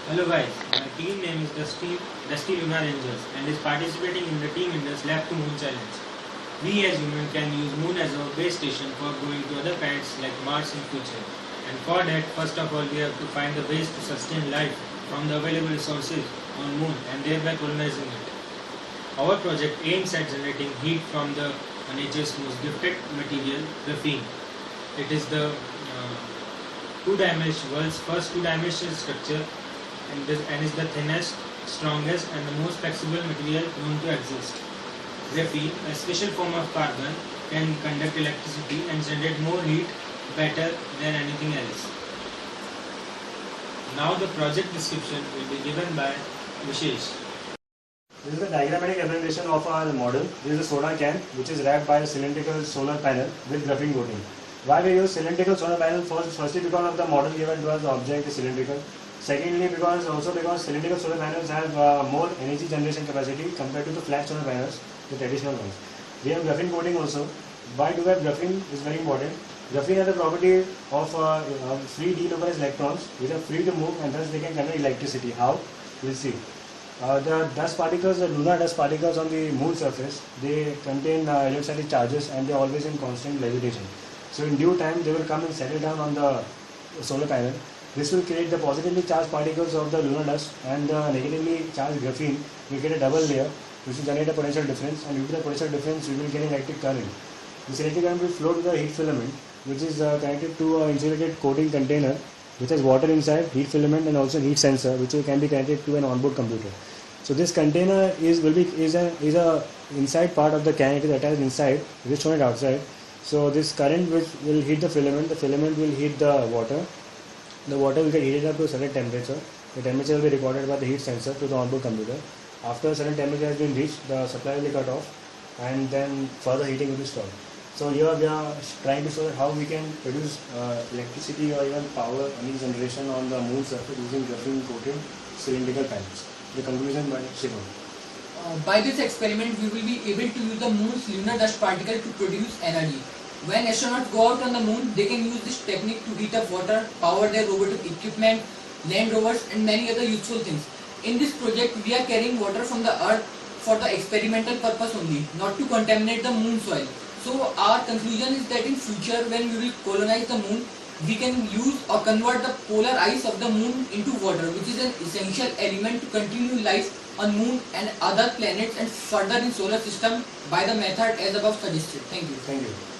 Hello guys, my team name is Dusty Lunar Rangers and is participating in the Team Indus Lab to Moon Challenge. We as humans can use Moon as our base station for going to other planets like Mars in future. And for that, first of all, we have to find the ways to sustain life from the available resources on Moon and thereby colonizing it. Our project aims at generating heat from the nature's most gifted material, graphene. It is the world's first two-dimensional structure and is the thinnest, strongest and the most flexible material known to exist. Graphene, a special form of carbon, can conduct electricity and generate more heat better than anything else. Now the project description will be given by Vishesh. This is the diagrammatic representation of our model. This is a solar can which is wrapped by a cylindrical solar panel with graphene coating. Why we use cylindrical solar panel? Firstly because of the model given to us, the object is cylindrical. Secondly because cylindrical solar panels have more energy generation capacity compared to the flat solar panels, the traditional ones. We have graphene coating also. Why do we have graphene is very important. Graphene has the property of free delocalized electrons which are free to move and thus they can conduct electricity. How? We'll see. The dust particles, the lunar dust particles on the moon surface, they contain electrostatic charges and they are always in constant levitation. So in due time they will come and settle down on the solar panel. This will create the positively charged particles of the lunar dust and the negatively charged graphene will get a double layer which will generate a potential difference, and due to the potential difference you will get an electric current. This electric current will flow to the heat filament which is connected to an insulated coating container which has water inside, heat filament and also heat sensor which can be connected to an onboard computer. So this container is a inside part of the can. It is attached inside. It is shown it outside. So this current which will heat the filament will heat the water. The water will get heated up to a certain temperature. The temperature will be recorded by the heat sensor to the onboard computer. After a certain temperature has been reached, the supply will be cut off and then further heating will be stopped. So here we are trying to show how we can produce electricity or even power energy generation on the moon surface using graphene coated cylindrical panels. The conclusion by Shivam. By this experiment, we will be able to use the moon's lunar dust particle to produce energy. When astronauts go out on the moon, they can use this technique to heat up water, power their robotic equipment, land rovers and many other useful things. In this project, we are carrying water from the earth for the experimental purpose only, not to contaminate the moon soil. So our conclusion is that in future when we will colonize the moon, we can use or convert the polar ice of the moon into water, which is an essential element to continue life on moon and other planets and further in solar system by the method as above suggested. Thank you. Thank you.